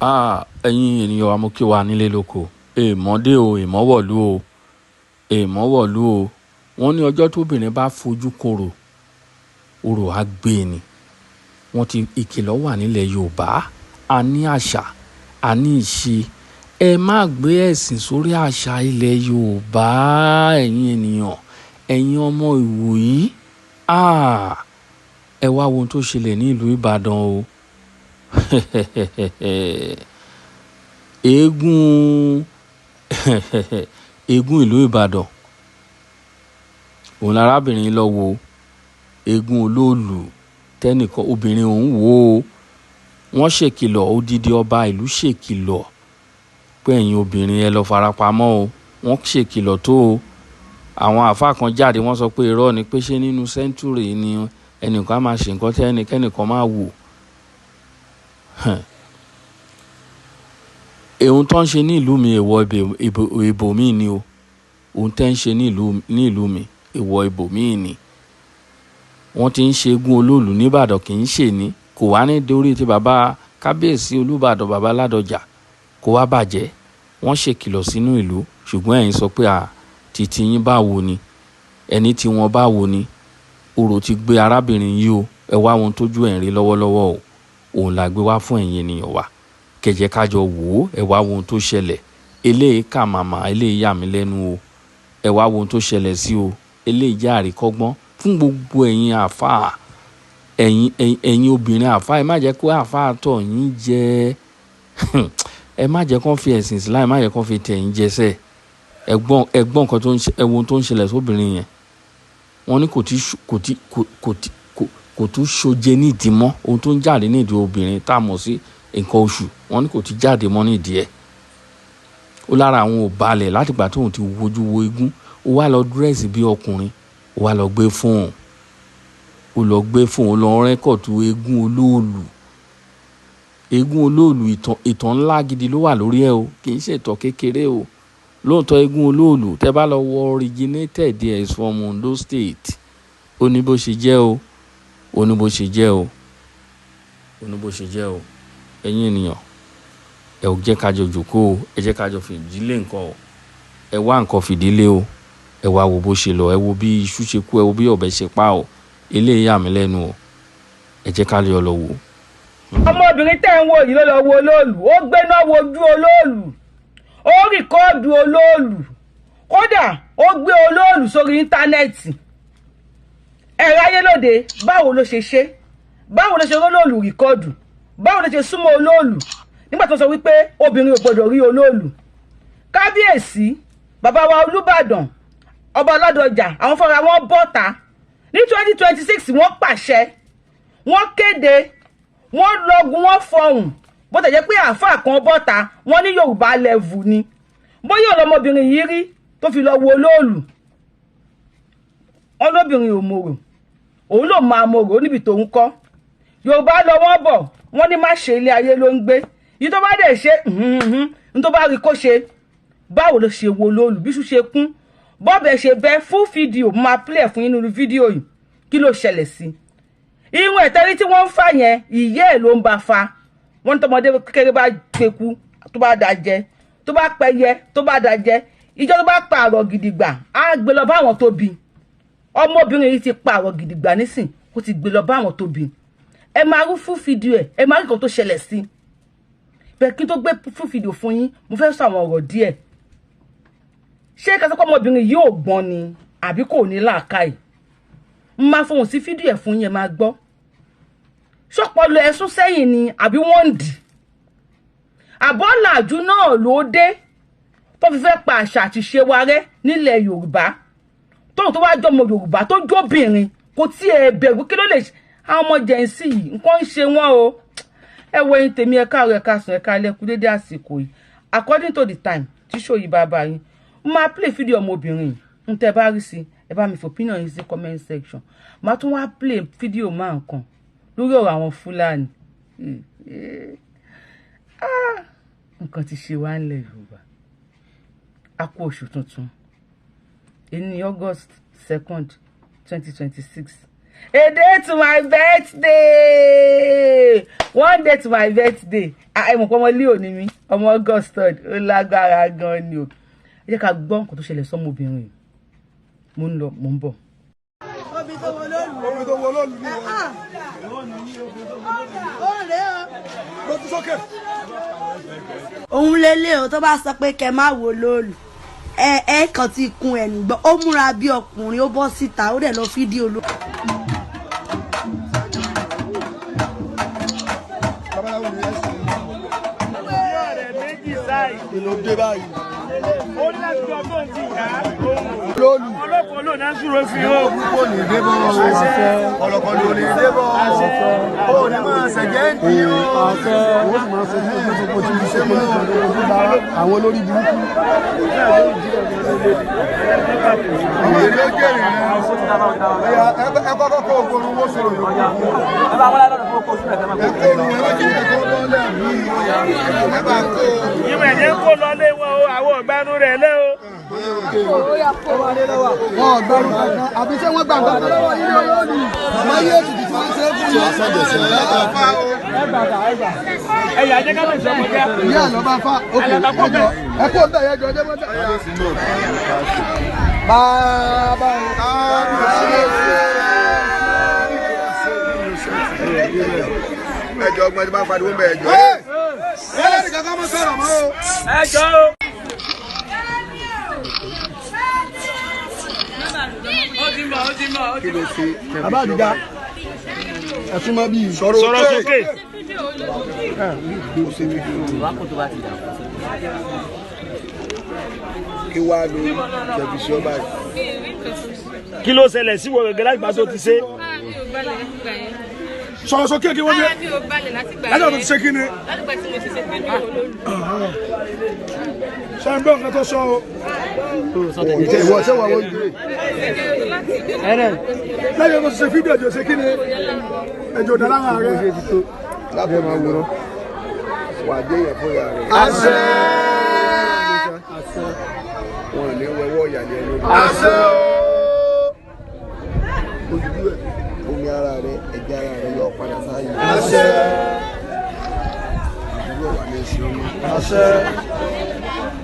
Ẹ̀yin ènìyàn wa mo kí wa nílé lóko. Èèmọ̀ dé o, èèmọ̀ wọ̀lú o, èèmọ̀ wọ̀lú o. Wọ́n ní ọjọ́ tóbìnrin bá fojú korò, orò á gbé ni. Wọ́n ti ìkìlọ̀ wà nílẹ̀ Yorùbá. A ní àṣà, a ní ìṣe. Ẹ má gbé ẹ̀sìn sórí àṣà ilẹ̀ Yorùbá, ẹ̀yin ènìyàn. Ẹ̀yin ọmọ Ìwòyí. Ẹ wá wo ohun tó ṣẹlẹ̀ ní ìlú Ìbàdàn o. eégún ìlú Ìbàdàn òun lárábìnrin lọ wo eégún olóòlù tẹnìkan obìnrin òun wò ó. Wọ́n ṣèkìlọ̀, odidi ọba ìlú ṣèkìlọ̀ pé ẹ̀yin obìnrin ẹ lọ farapamọ́ o. Wọ́n ṣèkìlọ̀ tó o. Àwọn àáfàá kan jáde wọ́n sọ pé irọ́ ni, pé ṣé nínú sẹ́ńtúrì ni ẹnìkan máa ṣe nǹkan tí ẹnìkan máa wò. Ohun tó ń ṣe ní ìlú mi èèwọ̀ ibòmíì ni o. Ohun tẹ́ ń ṣe ní ìlú mi èèwọ̀ ibòmíì ni. Wọ́n ti ń ṣe eégún olóòlù nìbàdàn, kì í ṣe ní. Kò wá ní dórí ti bàbá kábíyèsí Olúbàdàn bàbá Ládọjà kó wá bàjẹ́. Wọ́n ṣèkìlọ̀ sínú ìlú, ṣùgbọ́n ẹ̀yin sọ pé títí yín báwo ni, ẹni tí wọ́n báwo ni. Orò ti gbé arábìnrin yìí o. Ẹ wá ohun tójú ẹ̀ ń rí lọ́wọ́lọ́wọ́ o. Òun la gbé wá fún ẹ̀yin ènìyàn wa. Kẹ̀jẹ́ kájọ wò ó. Ẹ wá ohun tó ṣẹlẹ̀. Eléyìí kà màmá, eléyìí yà mí lẹ́nu o. Ẹ wá ohun tó ṣẹlẹ̀ sí o. Eléyìí jẹ́ àríkọ́gbọ́n fún gbogbo ẹ̀yin àáfàá, ẹ̀yin obìnrin àáfàá. Ẹ má jẹ́ kó àáfàá tọ̀ yín jẹ. Ẹ má jẹ́ kó fi ẹ̀sìn Islam, ẹ má jẹ́ kó fi tẹ̀ yín jẹsẹ̀. Ẹ̀gbọ́n nǹkan tó ń ṣe, ẹ̀wọ̀n tó ń ṣẹlẹ̀ sóbìnrin yẹn. Wọ́n ní kò tún ṣoje nídìí mọ́. Ohun tó ń jáde nídìí obìnrin tá a mọ̀ sí nǹkan oṣù, wọ́n ní kò ti jáde mọ́ nídìí ẹ̀. Ó lára àwọn ò balẹ̀ látìgbà tóun ti wojú wo eégún. Ó wá lọ dírẹ́sì bí ọkùnrin. Ó wá lọ gbé fóònù. Ó lọ rẹ́kọ̀tù eégún olóòlù. Eégún olóòlù ìtàn ńlá gidi ló wà lórí ẹ̀ o. Kì í ṣe ìtàn kékeré o. Lóòótọ́ eégún olóòlù tẹ́ bá lọ wọ originated there is from Ondo State. Ó ní bó ṣe jẹ́ o. Ó ní bó ṣe jẹ́ o. Ó ní bó ṣe jẹ́ o. Ẹ̀yin ènìyàn, ẹ ò jẹ́ kájọ jòkó o. Ẹ jẹ́ kájọ fìdílé nǹkan o. Ẹ wá nǹkan fìdílé o. Ẹ wá wo bó ṣe lọ. Ẹ wo bí iṣu ṣe kú. Ẹ wo bí ọ̀bẹ ṣe pa o. Eléyìí yà mí lẹ́nu o. Ẹ jẹ́ ká lọ wò. Ọmọbìnrin tẹ́ ń wò yìí ló lọ wo olóòlù. Ó gbéná wojú olóòlù. Ó rìkọ́ọ̀dù olóòlù. Kódà ó gbé olóòlù sórí íńtánẹ́ẹ̀tì. Ẹ̀rọ ayélòde báwo ló ṣe ṣe? Báwo ló ṣe olóòlù rìkọ́ọ̀dù? Báwo ló ṣe súnmọ́ olóòlù nígbà tó sọ wípé obìnrin ò gbọdọ̀ rí olóòlù? Kábíyèsí bàbá wa Olúbàdàn ọba Ládọjà àwọn fúnra wọn bọ́ta ní 2026. Wọ́n pàṣẹ, wọ́n kéde, wọ́n lọ́gun, wọ́n fọhùn. Bó tẹ̀ jẹ́ pé àáfàá kan bọ́ta wọ́n ní Yorùbá level ni. Bóyá ọlọmọbìnrin yìí rí tó fi lọ wo olóòlù. Ọlọ́bìnrin ò mòrò, òun ló máa mòrò níbi tó ń kọ́. Yorùbá lọ wọ́n bọ̀, wọ́n ní má ṣe ilé ayé ló ń gbé. Yìí tó bá dẹ̀ ṣe ní tó bá rí kó ṣe. Báwo ló ṣe wo olóòlù bí ṣú ṣe kún? Bọ́ọ̀bẹ̀ ṣe bẹ́ fún fídíò máa play fún yín nínú fídíò yìí. Kí ló ṣẹlẹ̀ sí? Irun ẹ̀tẹ́rí tí wọ́n ń fà yẹn ìyẹ́ ẹ̀ ló ń bá fa. Wọ́n ní tọmọdé kékeré bá peku tó bá da jẹ, tó bá pẹyẹ tó bá da jẹ, ìjọ tó bá pa àrọ̀ gidigba á gbé lọ bá àwọn tó bí. Ọmọbìnrin yìí ti pa àrọ̀ gidigba nísìn, ó ti gbé lọ bá àwọn tó bí. Ẹ máa rú fún fídíò ẹ̀, ẹ máa rí nǹkan tó ṣẹlẹ̀ sí. Bẹ́ẹ̀ kí n tó gbé fún fídíò fún yín, mo fẹ́ sọ àwọn ọ̀rọ̀ díẹ̀. Ṣé kẹsàn-án ọmọbìnrin yìí ò gbọ́n ni àbí kò ní làákàyè? Mo máa fohùn sí fídíò ẹ̀ fún yín, ẹ máa gbọ́. Ṣọ́pọ̀lọ ẹ̀sùn sẹ́yìn ni àbí wọ́n ń dì? Àbọ̀làjú náà ló dé tó fi fẹ́ pa àṣà àti ṣe wa rẹ́ nílẹ̀ Yorùbá. Tóun tó wá jọmọ Yorùbá tó jóbìnrin kò tí ẹ bẹ̀rù kí ló lè ṣe. Àwọn ọmọ jẹ̀nsì yìí nǹkan ń ṣe wọ́n o. Ẹ wo ẹ̀yin tèmi, ẹ káàárọ̀, ẹ káàsán, ẹ káalẹ́, kú dédé àsìkò yìí. According to the time tí show yìí bá bá yín, mo máa play fídíò ọmọbìnrin yìí. N tẹ́ bá rí sí, ẹ bá mi fi opinion yín sí comment section. Màá tún wá play fídíò máa nǹkan lórí ọ̀rọ̀ àwọn Fúlàní. Nǹkan ti ṣe wá nílẹ̀ Yorùbá. A kú oṣù tuntun. Ní August 2nd, 2026. A day to my birthday. One day to my birthday. ẹ mọ̀ pé ọmọ Leo ni mí, ọmọ Augustod, ó lágbára gan ni o. Ẹ jẹ́ ká gbọ́ nǹkan tó ṣẹlẹ̀ sọ́mọbìnrin yìí. Mo ń lọ, mo ń bọ̀. Omi tó wọ lóòlù ni ó rè é o. Lójú sókè. Òun lélẹ̀ o tó bá sọ pé kẹ má wo lóòlù. Ẹ kàn ti kun ẹ̀ nígbọ́. Ó múra bí ọkùnrin, ó bọ́ síta, ó dẹ̀ lọ fídíò ló. Ìlú dé báyìí. Ó láti ọgbọ́n ti yá. Lóòlù. Ọlọ́pàá ló náà ṣúró fi ó. Kò ní débọ̀ ọlọ́pàá ló ní débọ̀. Ó ní máa ṣẹ̀jẹ̀ ń di ó. Ó sì máa ṣe ní ìṣòkò tí ìṣe mọ́ àwọn olórí burúkú. Ìyè ló jèrè rẹ̀. Ẹ kọ́kọ́ kó ogun owó sọ̀rọ̀ lókè. Ẹ bá wọlé lọ́dún fún oṣù rẹ̀ tẹ́lẹ̀. Ẹ kó orun ẹ lọ́jọ́ ẹ̀kọ́ lọ́lẹ̀ bí ẹ bá kó. Ìmọ̀ ẹ̀jẹ̀ ń kó lọ́lé wọn o, àwọn ọ̀gbẹ́nu rẹ̀ lé o. Wọ́n ọ̀gbẹ́nu kankan, àbí ṣé wọ́n gbà nǹkan lọ́wọ́ yín lórí? Àmọ́ yé ètùtù tí wọ́n ṣe é fún yín. Ẹ̀yà jẹ́ ká lè sọ ọmọdé. Ìyá àlọ́ bá fà, òkè ẹjọ́, ẹ kó bẹ́ẹ̀ yẹn jọ ọdẹ mọ́tà. Bàbá ẹjọ́ ọgbọ́n tí bá pariwo ń bẹ ẹjọ́. Ẹlẹ́rìí kankan mọ́ sọ̀rọ̀ mọ́ o. Ẹjọ́ o. Kí ló ṣe? Bàbá àdìgá ẹ̀sùn mọ́ bí sọ̀rọ̀ sókè. Kí wàá lo tẹ̀bíṣọ́ báyìí? Kí ló ṣẹlẹ̀ sí wọ̀rọ̀ gẹ́gẹ́ láti tó ti ṣe? Sọ̀rọ̀ sókè kí wọ́n dé. Láti ọ̀dọ̀ ti ṣe kí ni? Ṣé ń gbọ́ nǹkan tó sọ o? Ìwọ ṣé wà wọ́n gbé? Lẹ́yìn ọ̀dọ̀ ti ṣe fídíò ẹ̀jọ̀ ṣe kí ni? Ẹ̀jọ̀ dára hàn rẹ̀. Lábẹ́ máa wúrọ́. Wà á dé yẹn fún ìyá rẹ̀. Àṣẹ. Wọ́n lè wẹ̀wọ́ ìyàlẹ́ lórí. Àṣẹ. Ojú ẹ̀ omi ara rẹ̀ ẹ̀jẹ̀ ara rẹ̀ yọ padà sáyé. Àṣẹ. Àdúgbò wà ní ìṣẹ́ omi. Àṣẹ.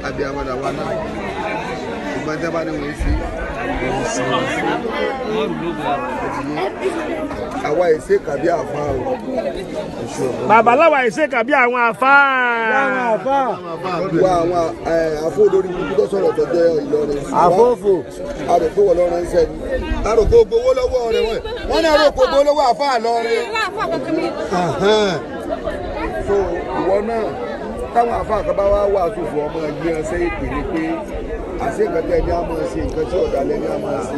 Àbí àmàdà wa náà. Ìgbà tí a bá ní wọ́n sí. Àwa ìṣe kàbí àfa o. Bàbá láwa ìṣe kàbí àwọn àfa. Wá àwọn àfọ olórí burúkú tó sọ̀rọ̀ tó jẹ́ Ìlọrin. Àfọ́fò. Àròkó wọ̀ lọ́rọ̀ ń sẹ́ni. Àròkó gbowó lọ́wọ́ rẹ̀ wọ́n ní àròkó gbowó lọ́wọ́ àfa lọ́rin. So ìwọ náà táwọn àfa àkàbá wa wà sùfù ọmọ ẹgbẹ́ ẹsẹ̀ ìpè ní pé àṣẹ nǹkan tẹ́ ní a máa ṣe nǹkan tí ọ̀dàlẹ̀ ní a máa ṣe.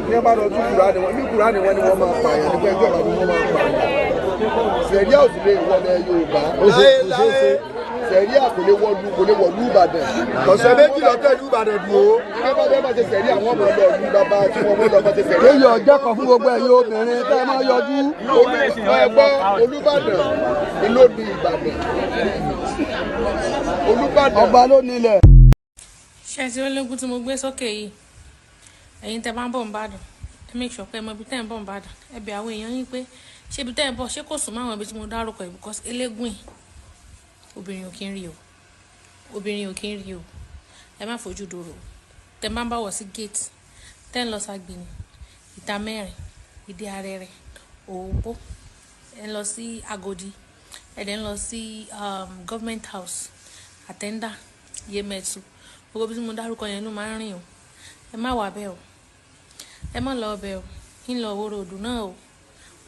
Ní ẹ bá lọ tún Kùránì wọn ní Kùránì wọn ni wọ́n máa pààyàn nípa ẹgbẹ́ ọ̀bá ni wọ́n máa pààyàn. Sẹ̀ríà ò sì lè wọlé Yorùbá. Sẹ̀ríà kò lè wọlú Ìbàdàn. Ọ̀sẹ̀ méjì lọ́tẹ̀ ìlú Ìbàdàn dùn ó. Ní bá bẹ́ẹ̀ máa ṣe sẹ̀ríà àwọn ọmọ ọlọ́ ìlú bàbá tí wọ́n mú lọ máa ṣe sẹ̀ríà. Èyí ọjọ́ kan fún gbogbo ẹ̀yin obìnrin tẹ́ ẹ máa yọjú. Ẹgbọ́n Olúbàdàn ni ló ní Ìbàdàn. Olúbàdàn ọba ló nílẹ̀. Ṣé ti ológun tí mo gbé sókè yìí ẹ̀yin tẹ́ bá ń bọ̀ ń bàdàn ẹ make sure pé ẹ mọ ibi tẹ́ ń bọ̀ ń bàdàn ẹ bẹ̀ àwọn èèyàn yín pé ṣé ibi tẹ́ ń bọ̀ ṣé kò sùn máwọn ibi tí mo dárúkọ yìí because eléégún yìí obìnrin ò kí ń rí o obìnrin ò kí ń rí o ẹ má fojú dòrò tẹ́ bá ń bá wọ̀ sí gate tẹ́ ń lọ ságbìnì ìta mẹ́rin ìdí arẹrẹ òòbó ẹ ń lọ sí Agodi ẹ dẹ̀ ń lọ sí government house àtẹ́ndà Yemẹtu gbogbo bí mo dárúkọ yẹn ló máa ń rìn o ẹ má wà bẹ́ẹ̀ o ẹ má lọ bẹ́ẹ̀ o ń lọ owó ròdù náà o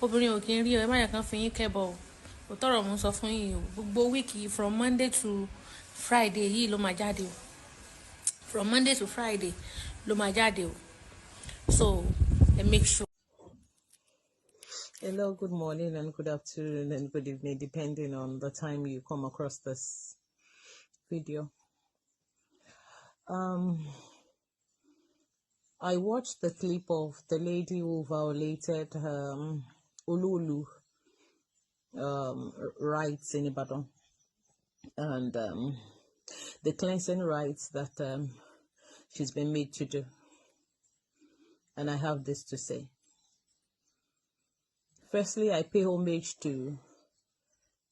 obìnrin ò kí ń rí o ẹ má yà kán fi yín kẹ́bọ o òtọ́rọ̀ mo ń sọ fún yín o gbogbo wíìkì from Monday to Friday yìí ló máa jáde o from Monday to Friday ló máa jáde o so make sure. Hello, good morning and good afternoon and good evening depending on the time you come across this video. I watched the clip of the lady who violated Ululu rights in Ibadan and the cleansing rights that she's been made to do. And I have this to say. Firstly, I pay homage to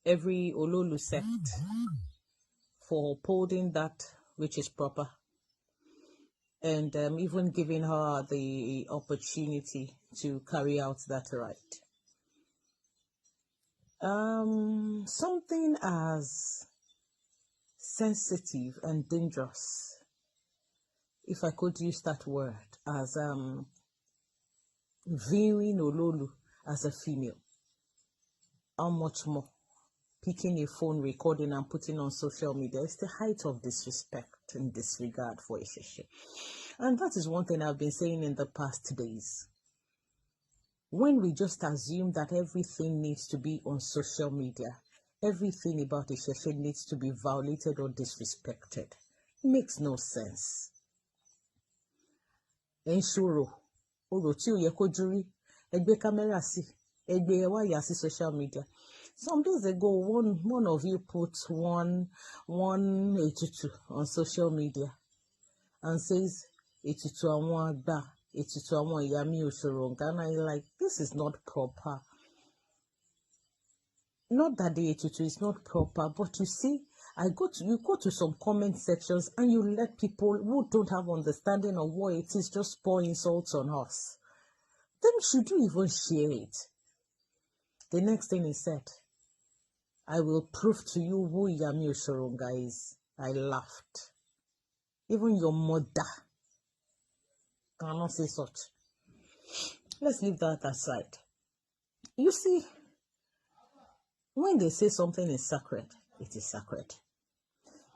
every Ololu sect for upholding that which is proper, and even giving her the opportunity to carry out that right. Something as sensitive and dangerous, if I could use that word, as viewing Ololu as a female. How much more picking a phone, recording and putting on social media is the height of disrespect and disregard for Isheshe. And that is one thing I've been saying in the past days. When we just assume that everything needs to be on social media, everything about Isheshe needs to be violated or disrespected, it makes no sense. Enshuro, oro ti o ye ko juri, egbe camera si, egbe ewa ya si social media. Some days ago, one of you put one etutu on social media and says etutu awon agba, etutu awon iya mi osoro, and I like, this is not proper. Not that the etutu is not proper, but you see, you go to some comment sections and you let people who don't have understanding of what it is just pour insults on us. Then should you even share it? The next thing he said, I will prove to you who Yami Oshoronga is. I laughed. Even your mother cannot say such. Let's leave that aside. You see, when they say something is sacred, it is sacred.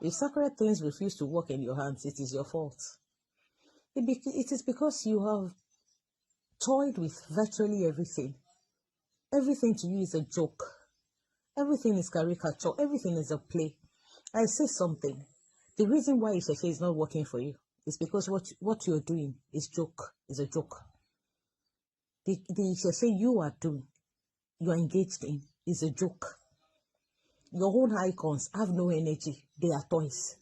If sacred things refuse to work in your hands, it is your fault. It is because you have toyed with virtually everything. Everything to you is a joke. Everything is caricature. Everything is a play. I say something. The reason why Isheshe is not working for you is because what you're doing is a joke. The Isheshe you are doing, you are engaged in, is a joke. Your own icons have no energy. They are toys.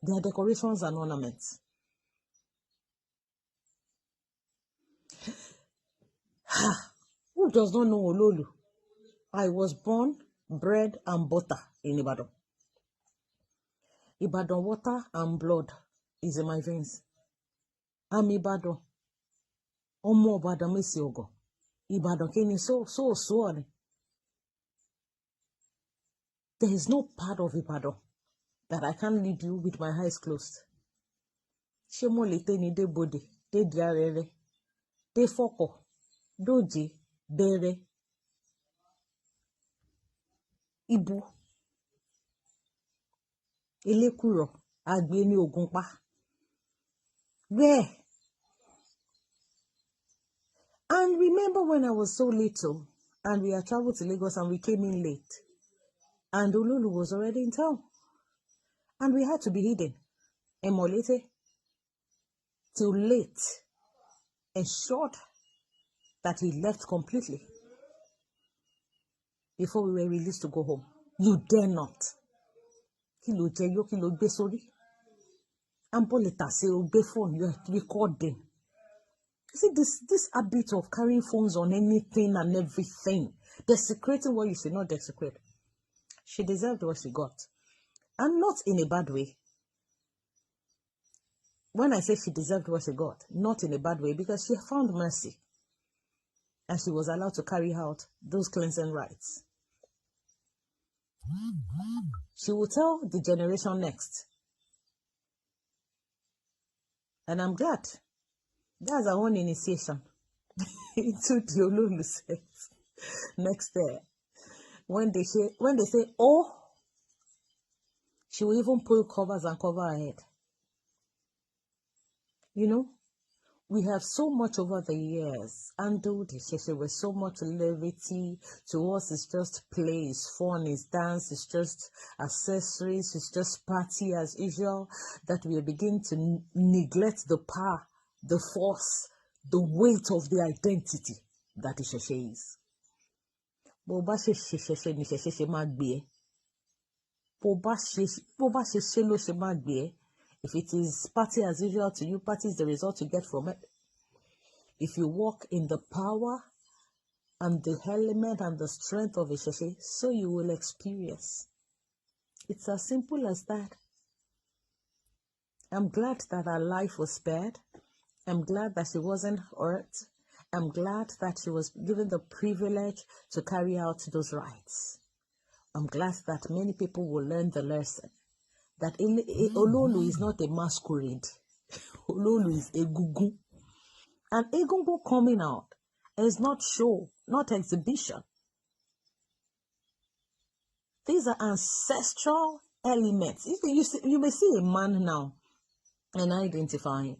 They are decorations and ornaments. Who does not know Ololu? I was born, bred, and butter in Ibadan. Ibadan water and blood is in my veins. I'm Ibadan. Omo Ibadan mesi ogo. Ibadan kini so. There is no part of Ibadan that I can't lead you with my eyes closed. Shemo lete ni de bode, de diarere, de foko, doji, bere, ibu, elekuro, agbe ni ogunpa. Where? And remember when I was so little and we had traveled to Lagos and we came in late and Ololu was already in town and we had to be hidden. Emolete till late, ensured that he left completely before we were released to go home. You dare not. Kilo jeyo, kilo gbe sori. Amboleta say ogbe phone, you are recording. You see, this habit of carrying phones on anything and everything, desecrating what you should not desecrate. She deserved what she got. And not in a bad way. When I say she deserved what she got, not in a bad way, because she found mercy. And she was allowed to carry out those cleansing rites. She will tell the generation next. And I'm glad. That's our own initiation into the Ololu set. Next there. When they say, oh, she will even pull covers and cover her head. You know, we have so much over the years handled Isheshe with so much levity. To us, it's just play, it's fun, it's dance, it's just accessories, it's just party as usual, that we begin to neglect the power, the force, the weight of the identity that Isheshe is. Bó bá ṣe ṣe ni Isheshe ṣe máa gbé ẹ. Bó bá ṣe ló ṣe máa gbé ẹ. If it is party as usual to you, party is the result you get from it. If you walk in the power and the element and the strength of Isheshe, so you will experience. It's as simple as that. I'm glad that her life was spared. I'm glad that she wasn't hurt. I'm glad that she was given the privilege to carry out those rites. I'm glad that many people will learn the lesson that Ololu is not a masquerade. Ololu is Egungun. And Egungun coming out is not show, not exhibition. These are ancestral elements. You may see a man now and identifying.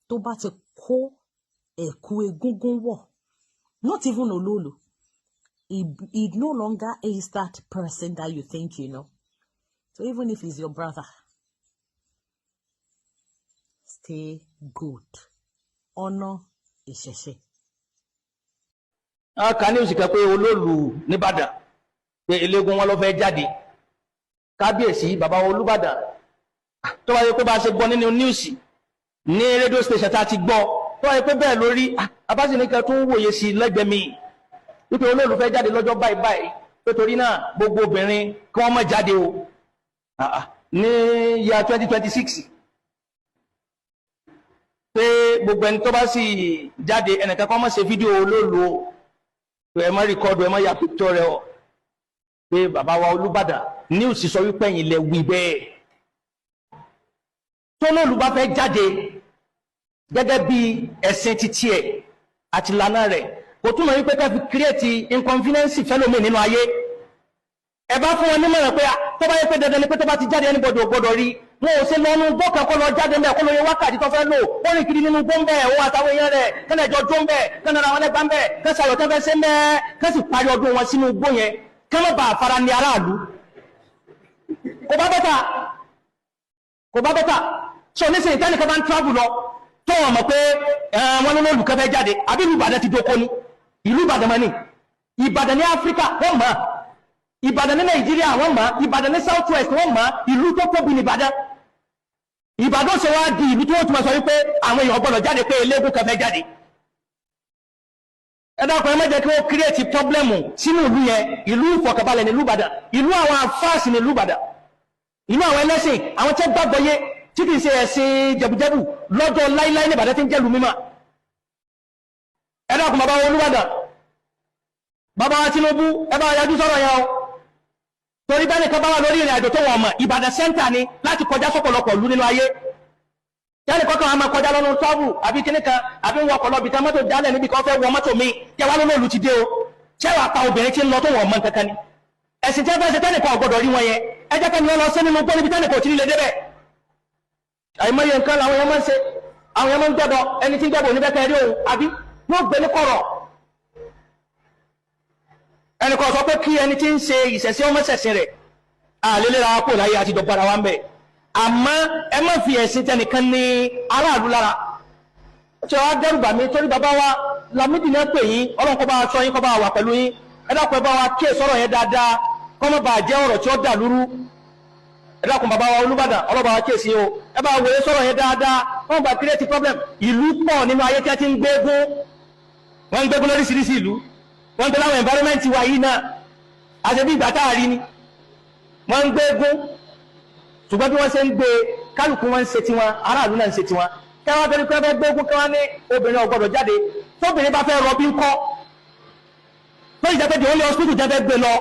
Not even Ololu. He no longer is that person that you think you know. So even if he's your brother, stay good. Honor Isheshe. Kan ní òsìkà pé Olóòlù nìbàdàn pé eléégún wọn ló fẹ́ jáde kábíyèsí bàbá Olúbàdàn tó wáyé pé bá ṣe gbọ́ nínú níùsì ní rédíò station tá a ti gbọ́ tó wáyé pé bẹ́ẹ̀ lórí abáṣeníkà tó ń wòye sí lẹ́gbẹ̀ẹ́ mi wípé Olóòlù fẹ́ jáde lọ́jọ́ báyìí báyìí pé torí náà gbogbo obìnrin kí wọ́n má jáde o ní ya 2026 pé gbogbo ẹni tó bá sì jáde ẹnìkan kan má ṣe fídíò Olóòlù o pé ẹ má rìkọ́dù ẹ má ya píktọ̀ rẹ o pé bàbá wa Olúbàdàn níùsì sọ wípé ẹ̀yin lẹ wí bẹ́ẹ̀ tó Olóòlù bá fẹ́ jáde gẹ́gẹ́ bí ẹ̀sìn títí ẹ̀ àti ìlànà rẹ̀ kò túmọ̀ wípé ká fi create inconvenience fẹ́lómi nínú ayé ẹ bá fún wọn nímọ̀ràn pé tó bá yẹ pé dandan ni pé tó bá ti jáde anybody ò gbọdọ̀ rí wọn ò ṣe lọ́nu gbọ́kàn kó lọ jáde ńbẹ̀ kó lọ yẹ wákàtí tó fẹ́ lò ó rìn kiri nínú gbọ́nbẹ̀ òun àtàwọn èèyàn rẹ̀ kẹ́nà ìjọ jó ńbẹ̀ kẹ́nà ara wọn lẹ́gbàá ńbẹ̀ kẹ́sì àyọ̀ tó fẹ́ ṣe ńbẹ̀ kẹ́sì parí ọdún wọn sínú igbó yẹn kẹ́mọ́ bá àfara ní aráàlú kò bá bẹ́tà so nísìnyí tẹ́nìkan bá ń travel lọ tó wọn mọ̀ pé wọn ní Olóòlù kẹfẹ́ jáde àbí ìlú Ìbàdàn ti dóko ni ìlú Ìbàdàn mọ́ ni Ìbàdàn ní Áfíríkà wọ́n mọ̀ Ìbàdàn ní Nàìjíríà wọ́n mọ̀ Ìbàdàn ní South West wọ́n mọ̀ ìlú tó tóbi ní Ìbàdàn Ìbàdàn ṣe wá di ìlú tí wọ́n túnmọ̀ sọ wípé àwọn èèyàn gbọ́dọ̀ jáde pé eléégún kẹfẹ́ jáde ẹ dákun ẹ má jẹ́ kí wọ́n create pọ́blẹ́mù sínú ìlú yẹn ìlú ìfọ̀kànbalẹ̀ ní ìlú Ìbàdàn ìlú àwọn àfáàsì ní ìlú Ìbàdàn ìlú àwọn ẹlẹ́sìn àwọn tẹ́ gbàgbọ́ yé tí kìí ṣe ẹ̀sìn jẹ̀bùjẹ̀bù lọ́jọ́ láíláí ní Ìbàdàn tí ń jẹ́ ìlú mímọ́ ẹ dákun bàbá Olúbàdàn bàbá Tinubu ẹ bá yájú sọ̀rọ̀ yẹn o torí bẹ́ẹ̀ nìkan bá wà lórí ìrìn àjò tó wọ̀n mọ̀ Ìbàdàn sẹ́ńtà ni láti kọjá sọ́pọ̀lọpọ̀ ìlú nínú ayé yẹ́nì kọ́kàn á máa kọjá lọ́nà tọ́bù àbí kíní kan àbí ń wọkọ̀ lọ́bì tán mọ́tò jálẹ̀ níbi kan fẹ́ wọ mọ́tò mi kẹwàá Olóòlù ti dé o ṣẹ́wàá pa obìnrin tí ń lọ tó wọ̀n mọ́ kankan ni ẹ̀sìn tí wọ́n fẹ́ ṣe tẹ́nìkan ọ̀gbọ́dọ̀ rí wọn yẹn ẹ jẹ́ kẹ́ni wọ́n lọ sí nínú gbọ́ níbi tẹ́nìkan ò tí nílé débẹ̀ àìmọye nǹkan làwọn èèyàn máa ń ṣe àwọn èèyàn máa ń gbẹ́bọ ẹni tí ń gbẹ́bọ oníbẹ̀ kẹ́ rí òun àbí yóò gbé ní kọ̀rọ̀ ẹnìkan sọ pé kí ẹni tí ń ṣe ìṣẹ̀ṣẹ̀ ọmọ ṣẹ̀ṣẹ̀ rẹ̀ àlélẹ́ra wa kò láyé àti dọ̀gbára wa ń bẹ̀ àmọ́ ẹ má fi ẹ̀sìn tẹnìkan ní aráàlú lára tí wọ́n á dẹ́rùbà mi torí bàbá wa Lámídì náà pè yín Ọlọ́run kó bá wa sọ yín kó bá wa wà pẹ̀lú yín ẹ dákun ẹ bá wa kíyè sọ̀rọ̀ yẹn dáadáa kó má bàa jẹ́ ọ̀rọ̀ tí ó dà lúrú ẹ dákun bàbá wa Olúbàdàn ọlọ́ba wa kíyè sí o ẹ bá wòye sọ̀rọ̀ yẹn dáadáa kó má bàa create problem ìlú pọ̀ nínú ayé tí wọ́n ti ń gbégún wọ́n ń gbégún lóríṣiríṣi ìlú wọ́n ń gbé láwọn environment wa yìí náà àti bí ìgbà táàrí ni wọ́n ń gbégún ṣùgbọ́n bí wọ́n ṣe ń gbé kálukú wọn ń ṣe tiwọn aráàlú náà ń ṣe tiwọn kẹwàá torí pé fẹ́ gbógun kẹwàá ní obìnrin ò gbọdọ̀ jáde tóbìnrin bá fẹ́ rọbí ńkọ́ tó ìjẹ́ pé the only hospital jẹ́ fẹ́ gbé lọ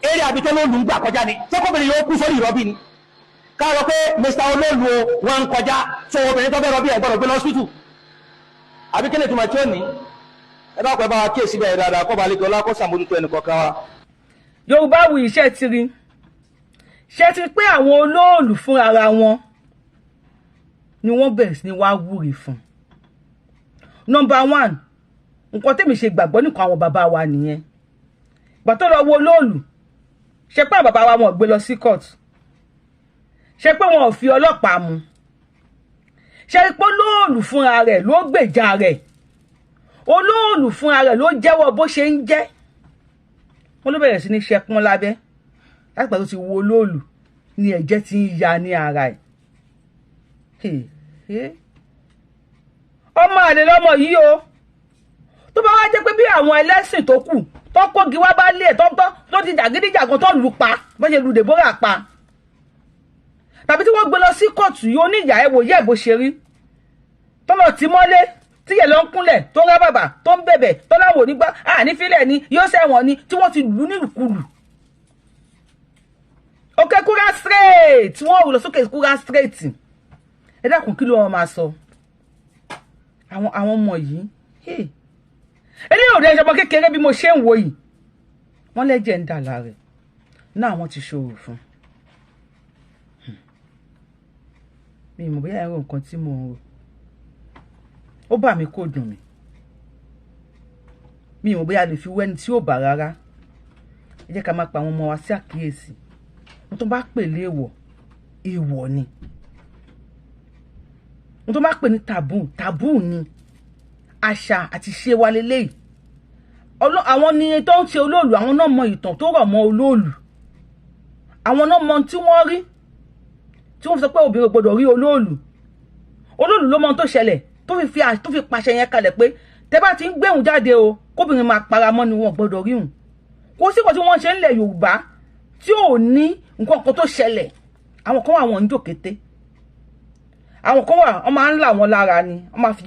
eré àbítọ́ Olóòlù ń gbà kọjá ni tẹ́kọ̀bìnrin yóò kú sórí ìrọbí ni káàrọ̀ pé Mr. Olóòlù wọn ń kọjá tó obìnrin tó fẹ́ rọbí ẹ̀ gbọdọ̀ gbé lọ hospital àbí kílè túmọ̀ tí ó ní ẹ bá pẹ́ bá wa kíyèsí bẹ́ẹ̀ dáadáa kọ́ balẹ̀ kí ọlá kó sàmójútó ẹnì kọ̀ọ̀kan wa. Yorùbá wù iṣẹ́ tiri ṣe ti pé àwọn Olóòlù fún ara wọn ni wọ́n bẹ̀rẹ̀ sí ni wá wúre fún. Number one, nǹkan tèmi ṣe gbàgbọ́ nìkan àwọn bàbá wa nìyẹn. Ìgbà tó lọ wo Olóòlù ṣe pé bàbá wa wọn gbé lọ sí court ṣe pé wọn ò fi ọlọ́pàá mú ṣe pé Olóòlù fúnra rẹ̀ ló gbèjà rẹ̀ Olóòlù fúnra rẹ̀ ló jẹ́wọ́ bó ṣe ń jẹ́ wọ́n ló bẹ̀rẹ̀ sí ní ṣẹpọ́n lábẹ́ láti pàtó ti wo Olóòlù ní ẹ̀jẹ̀ tí ń ya ní ara ẹ̀ ọmọ àlè lọ́mọ yìí o tó bá wá jẹ́ pé bí àwọn ẹlẹ́sìn tó kù tó kógi wá bá lé ẹ̀ tó ti jàgídíjàgan tó lù pa bó ṣe lu Deborah pa tàbí tí wọ́n gbé lọ sí kóòtù yìí oníyà ẹ̀ wò yẹ́ bó ṣe rí tó lọ tì mọ́lé tí yẹ̀ lọ ń kúnlẹ̀ tó ń rá bàbà tó ń bẹ̀bẹ̀ tó láwọn onígbà nífilẹ̀ ni yóò ṣẹ̀wọ̀n ni tí wọ́n ti lù nílùkulù òkè kúrá straight tí wọ́n rù lọ sókè kúrá straight ẹ dákun kí ló wọn máa sọ àwọn ọmọ yìí eléyìí ò dé ìjọba kékeré bí mo ṣe ń wo yìí wọ́n lẹ́jẹ̀ ń dà lára náà wọ́n ti ṣòro fún mi mọ̀ bóyá ẹ̀rọ nǹkan tí mo ń rò ó bà mí kó dùn mí mi mọ̀ bóyá lè fi wẹ́ni tí ò bà rárá ẹ jẹ́ ká máa pa àwọn ọmọ wa sí àkíyèsí wọ́n tó bá pè léèwọ̀ èèwọ̀ ni wọ́n tó bá pè ní tàbú ni àṣà àti ṣe wa lélẹ́yìí àwọn ni tó ń ṣe olóòlù àwọn náà mọ ìtàn tó rọ̀ mọ́ olóòlù àwọn náà mọ tí wọ́n rí tí wọ́n fi sọ pé obìnrin gbọ́dọ̀ rí olóòlù ló mọ tó ṣẹlẹ̀ tó fi pàṣẹ yẹn kalẹ̀ pé tẹ́ bá ti ń gbéhùn jáde o kóbìnrin máa para mọ́ ni wọ́n gbọ́dọ̀ rí hùn kó sí kan tí wọ́n ṣe ńlẹ̀ Yorùbá tí ò ní nǹkan kan tó ṣẹlẹ̀ àwọn kan wà wọ́n ń jòkété àwọn kan wà wọ́n máa ń là wọ́n lára ni wọ́n máa fi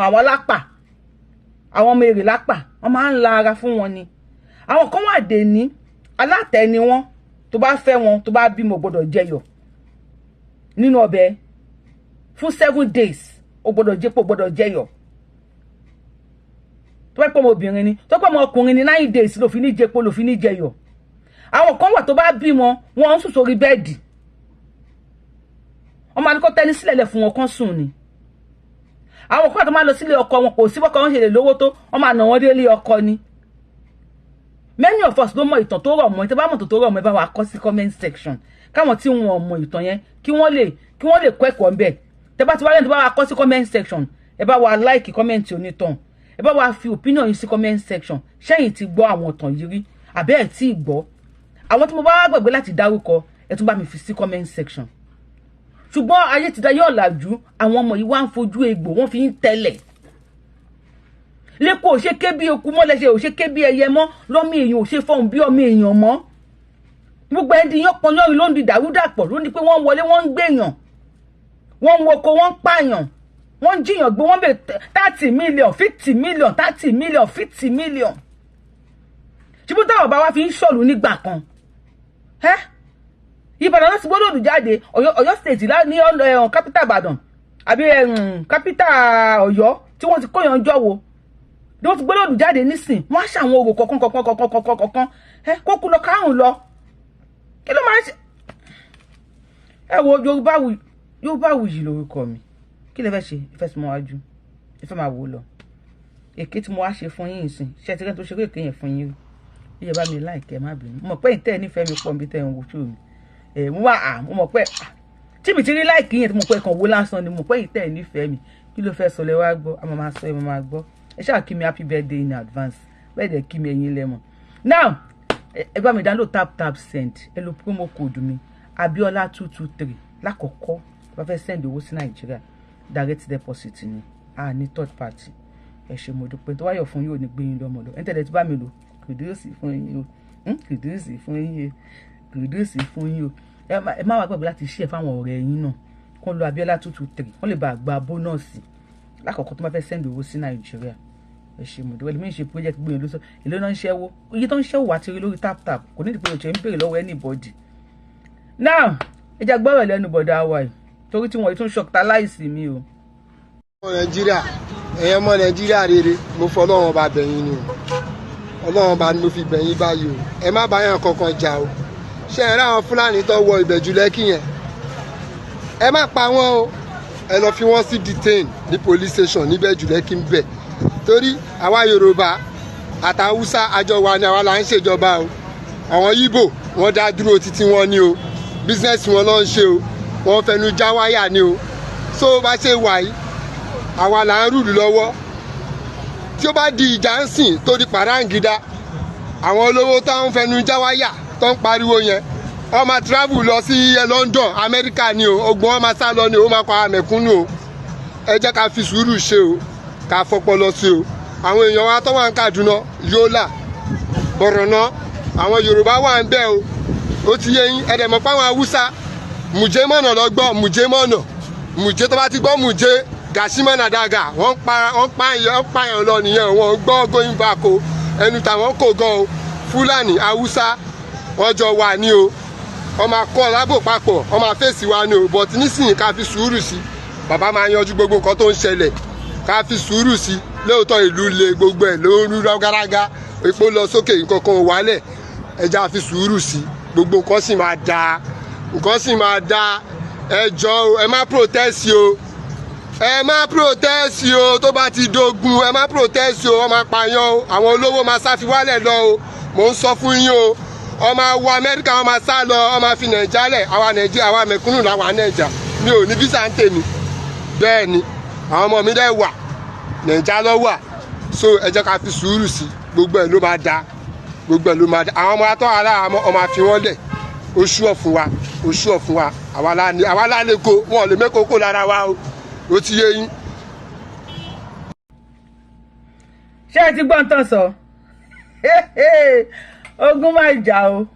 àwọn lápà àwọn ọmọ èrè lápà wọ́n máa ń la ara fún wọn ni àwọn kan wà dé ní alátẹ ni wọ́n tó bá fẹ́ wọn tó bá bímọ gbọ́dọ̀ jẹyọ nínú ọbẹ̀ fún 7 days ó gbọ́dọ̀ jẹ́pọ̀ gbọ́dọ̀ jẹyọ tó bá pọ̀ mọ́ obìnrin ni tó pọ̀ mọ́ ọkùnrin ni 9 days ló fi ní jẹ́pọ̀ ló fi ní jẹyọ àwọn kan wà tó bá bímọ wọ́n ń sùn sórí bẹ́ẹ̀dì wọ́n máa ní kó tẹ́ni sílẹ̀ fún wọn kán sùn ni àwọn kan tó máa lọ sílé ọkọ wọn kò sí bọ́kọ wọn ṣe lè lówó tó wọ́n máa nà wọ́n délé ọkọ ni many of us ló mọ ìtàn tó rọ̀ mọ́ ìtàn bá mọ̀ tó rọ̀ mọ́ ẹ bá wa kọ sí comment section káwọn tí wọn mọ ìtàn yẹn kí wọ́n lè kọ́ ẹ̀kọ́ ń bẹ̀ tẹ́ bá ti wá lẹ́nu tó bá wa kọ sí comment section ẹ bá wa like comment onítàn ẹ bá wa fi opinion yín sí comment section ṣẹ́yìn ti gbọ́ àwọn ìtàn yìí rí àbẹ́ ẹ̀ tí ì gbọ́ àwọn tí mo bá gbàgbé láti dárúkọ ẹ tún bá mi fi sí comment section ṣùgbọ́n ayé ti dá yóò làjú àwọn ọmọ yìí wá ń fojú egbò wọ́n fi ń tẹ̀lẹ̀ lẹ́kọ̀ọ́ ò ṣe ké bí eku mọ́ lẹ́sẹ̀ ò ṣe ké bí ẹyẹ mọ́ lọ́mọ èèyàn ò ṣe fọ́hùn bí ọmọ èèyàn mọ́ gbogbo ẹni yán pọn lọ́rùn ló ń di dàrúdàpọ̀ ló ń di pé wọ́n wọlé wọ́n ń gbèyàn wọ́n ń woko wọ́n ń pààyàn wọ́n ń jiyàn gbé wọ́n bẹ̀ 30 million 50 million 30 million 50 million ṣùgbọ́n táwọn bá wá fi ń ṣọ̀lù nígbà kan Ìbàdàn láti gbọ́dọ̀ dùn jáde Ọ̀yọ́ state ní capital Ìbàdàn àbí capital Ọ̀yọ́ tí wọ́n ti kóyàn jọ̀wọ́ bí wọ́n ti gbọ́dọ̀ dùn jáde nísìn wọ́n á ṣàwọn orò kọ̀ọ̀kan kó kú lọ kárùn lọ kí ló máa ń ṣe ẹ wo Yorùbáwùyí lórúkọ mi kí lè fẹ́ ṣe ìfẹ́ sí mọ́ wájú ìfẹ́ máa wò lọ èké tí mo wá ṣe fún yín ìsìn ṣe ti rẹ́ tó ṣe eré èké yẹn fún yín rí ìyẹn bá mi láìkẹ́ má bínú mo mọ̀ pé ìtẹ́ nífẹ̀ẹ́ mi pọ̀ níbi tẹ́ ń wo ṣó mi mo wá mo mọ̀ pé tí mi ti rí láìkí yẹn tí mo pẹ́ kàn wó lásán ni mo pẹ́ ìtẹ́ nífẹ̀ẹ́ mi kí ló fẹ́ sọ lẹ wá gbọ́ àmọ́ máa sọ ẹ máa gbọ́ ẹ ṣáà kí mi happy birthday in advance bẹ́ẹ̀ dẹ̀ kí mi ẹ̀yin lẹ́mọ̀ now ẹ bá mi download tap send ẹ lo promo code mi Abiola 223 lákọ̀ọ́kọ́ bá fẹ́ send owó sí Nàìjíríà direct deposit ni ní third party ẹ ṣé mo dúpẹ́ tó wáyọ̀ fún yín ò ní gbé yín lọ́mọ lọ ẹ̀ ń tẹ̀lé tí bá mi lò kìdúrúsì fún yín o kìdúrúsì fún yín o kìdúrúsì fún yín o ẹ má wá gbàgbé láti share fáwọn ọ̀rẹ́ yín náà kó lo Abiola 223 wọ́n lè bá gba bónọ́ọ̀sì lákọ̀ọ́kọ́ tó bá fẹ́ send owó sí Nàìjíríà ẹ ṣé mo dúpẹ́ lèmi ṣe project gbìyànjú lóṣọ èlò náà ń ṣẹ́wó iye tó ń ṣẹ́wó wá ti rí lórí tap kò ní ìdípé òṣèré ń béèrè lọ́wọ́ anybody now ẹ jẹ́ gbọ́rọ̀ lẹ́nu bọ̀dá wa yìí torí tí wọ́n tún ṣọ̀ktáláìsì mi o. ọmọ Nàìjíríà ẹ̀yin ọmọ Nàìjíríà rere mo fọ Ọlọ́run ọba bẹ̀yìn ni o Ọlọ́run ọba ni mo fi bẹ̀yìn báyìí o ẹ má bá yàn kankan jà o ṣe ẹ̀rọ àwọn Fúlàní tó wọ Ìbẹ̀jú Lẹ́kì yẹn ẹ má pa wọ́n o ẹ lọ fi wọ́n sí detain ní police station ní Ìbẹ̀jú Lẹ́kì ń bẹ̀ torí àwa Yorùbá àtàwùsá àjọ wa ni àwa là ń ṣèjọba o àwọn Ìgbò wọ́n dá dúró títí wọn ni o business wọn ló ń ṣe o wọ́n fẹnu já wáyà ni o so bá ṣe wà yìí àwa là ń rúlù lọ́wọ́ tí ó bá di ìjà ń sìn tó di pàráǹgídá àwọn olówó táwọn fẹnu já wáyà tó ń pariwo yẹn wọ́n máa travel lọ sí London Amẹ́ríkà ni o ogun wọn máa sá lọ ni o máa pa àmẹ̀kúnnù o ẹ jẹ́ ká fi sùúrù ṣe o ká fọpọlọ sí o àwọn èèyàn wa tó wà ń Kaduna Yola Borno àwọn Yorùbá wà ń bẹ̀ o ó ti yé yín ẹ̀dẹ̀ mọ̀ pé àwọn Haúsá mùjẹ́ mọ̀nà lọ gbọ́ mùjẹ́ mọ̀nà mùjẹ́ tó bá ti gbọ́ mùjẹ́ gàṣímọ̀nà dàgà wọ́n pààyàn lọ nìyẹn wọ́n gbọ́ going back o ẹnu tàwọn kò gan o Fúlàní Haúsá wọ́n jọ wà ní o wọ́n máa kọ́ lábò papọ̀ wọ́n máa fèsì wa ní o but nísìnyí ká fi sùúrù sí bàbá máa yanjú gbogbo nǹkan tó ń ṣẹlẹ̀ ká fi sùúrù sí lóòótọ́ ìlú le gbogbo ẹ̀ lóru gárágá epo lọ sókè nǹkan kan wálẹ̀ ẹja fi sùúrù sí gbogbo nǹkan sì máa dáa nǹkan sì máa dáa ẹ jọ̀ọ́ o ẹ má protest o ẹ má protest o tó bá ti dogun ẹ má protest o wọ́n máa pààyàn o àwọn olówó máa sáfiwálẹ̀ lọ o mò ń sọ fún yín o wọ́n máa wọ Amẹ́ríkà wọ́n máa sá lọ wọ́n máa fi Nàìjíríà lẹ̀ àwa mẹ̀kúnnù làwọn Nàìjà mi ò ní visa ń tèmi bẹ́ẹ̀ ni àwọn ọmọ mi dẹ̀ wà Nàìjíríà lọ wà so ẹ jẹ́ ká fi sùúrù sí gbogbo ẹ̀ ló máa da gbogbo ẹ̀ ló máa da àwọn ọmọ atọ́ ara ọmọ àfi wọ́n lẹ̀ oṣù ọ̀fun wa àwa láàlẹ́ ko wọn ò lè mẹ́kọ̀ọ́ kó lára wa o ó ti yé yín. ṣé ẹ ti gbọ́n tán sọ ogun máa jà o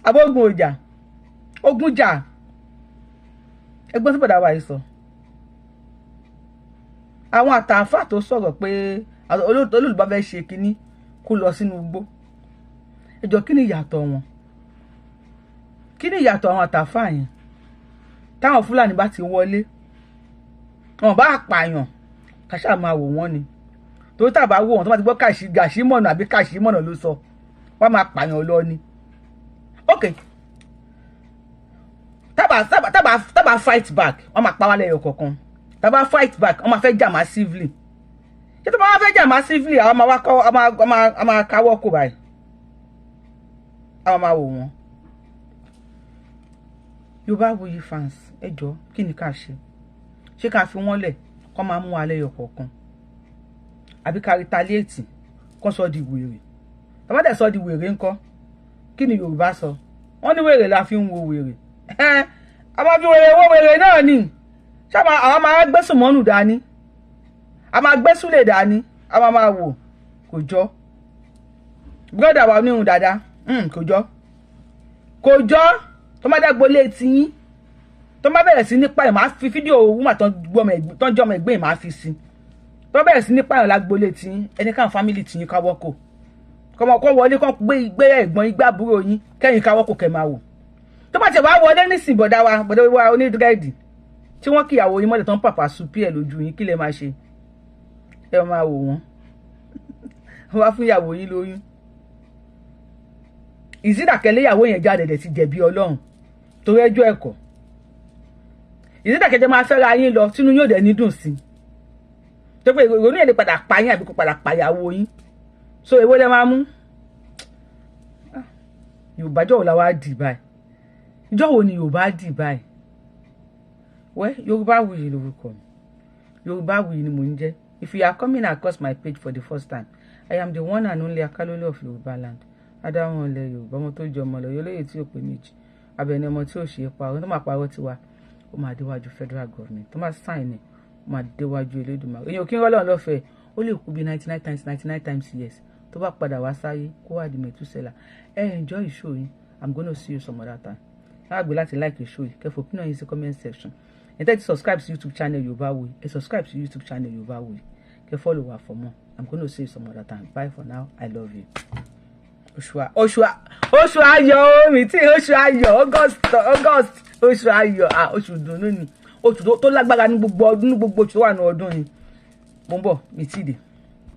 abógun ò jà ogun jà ẹgbọ́n tí bọ̀dá wa yìí sọ àwọn àtàǹfà tó sọ̀rọ̀ pé olólùbá fẹ́ ṣe kínní kó lọ sínú igbó ẹjọ́ kí ni ìyàtọ̀ wọn kí ni ìyàtọ̀ àwọn àtàǹfà yẹn táwọn Fúlàní bá ti wọlé wọn bá pààyàn kàṣà máa wò wọ́n ni torí tàbá wò wọ́n tó bá ti gbọ́ gàṣímọ̀nà àbí kàṣímọ̀nà ló sọ wọ́n máa pààyàn lọ ni ok tábà fight back wọ́n máa pa wá lẹ́yọ kọ̀ọ̀kan tábà fight back wọ́n máa fẹ́ jà massively ṣé tó bá wá fẹ́ jà massively àwọn máa káwọ́ kò báyìí àwọn máa wò wọ́n. Yorùbáwùyí fans ẹ jọ̀ọ́ kí ni ká ṣé ká fi wọ́n lẹ̀ kó máa mú wa lẹ́yọ kọ̀ọ̀kan àbí ká retaliate kó sọ di wèrè tàbá dẹ̀ sọ di wèrè ńkọ́ kí ni Yorùbá sọ wọ́n ní wèrè la fi ń wo wèrè a máa fi wèrè wo wèrè náà ni ṣáà àwọn máa gbẹ́sùn mọ́nù dání a máa gbẹ́sùn lè dání a máa wò kò jọ gbọ́dọ̀ wà níhun dáadáa kò jọ tó má dàgbò létí yín tó má bẹ̀rẹ̀ sí nípa ẹ̀ máa fi fídíò wúmà tó ń jọmọ ẹgbẹ́ ẹ̀ máa fi sí tó bẹ̀rẹ̀ sí nípa ẹ̀ lágbo létí yín ẹni káwọn fámìlì tì yín káwọ́ kò kọ́ wọlé kọ́ gbé ẹ̀gbọ́n igbá àbúrò yín kẹ́yìn káwọ́ kò kẹ́ máa wò tó bá tẹ̀ wá wọlé nísìn bọ̀dá wa onídírẹ́dì tí wọ́n kíyàwó yín mọ́lẹ̀ tó ń pàpà supí ẹ̀ lójú yín kí lè máa ṣe ẹ máa wò wọ́n wá fún ìyàwó yín lóyún ìsídàkẹ́lẹ́ ìyàwó yẹn jáde dẹ̀ ti jẹ̀bi Ọlọ́run torí ẹjọ́ ẹ̀kọ́ ìsídàkẹ́jẹ́ máa fẹ́ra yín lọ tínú yóò dẹ̀ ní dùn sí tó pé ìrònú yẹn lè padà pa yín àbí kó padà pa ìyàwó yín so èwo lẹ máa mú Yorùbá jọ̀wọ́ la wá dì báyìí jọ̀wọ́ ni Yorùbá dì báyìí wẹ́ Yorùbáwùyí lórúkọ mi Yorùbáwùyí ni mò ń jẹ́. If you are coming across my page for the first time, I am the one and only Akalole of Yoruba land. Adáwọn ilẹ̀ Yorùbá ọmọ tó jọ ọmọ lọ yọlẹ́yẹ tí ò pé méjì abẹni ọmọ tí ò ṣe é pa ọ̀rọ̀ tó máa parọ́ tiwa ó máa déwájú federal government tó máa sign ẹ̀ ó máa déwájú Elédùmarè èèyàn kí n rọ́lọ́run lọ́fẹ̀ẹ́ ó lè kú bí 99 times yes tó bá padà wá sáyé kó wá di Mẹ̀túsẹ́là enjoy show yìí I'm gonna see you some other time ẹ gbé láti like show yìí kẹfọ opinion yìí sí comment section ẹ tẹ́tí subscribe sí YouTube channel Yorùbáwùyí ẹ subscribe sí YouTube channel Yorùbáwùyí kẹ follow wa for more I'm gonna see you some other time bye for now I love you. oṣù ayọ̀ omi tí oṣù ayọ̀ August oṣù ayọ̀ oṣù dùnú ni oṣù tó lágbára ní gbogbo oṣù tó wà ní ọdún ni mo ń bọ̀ mi ti dé.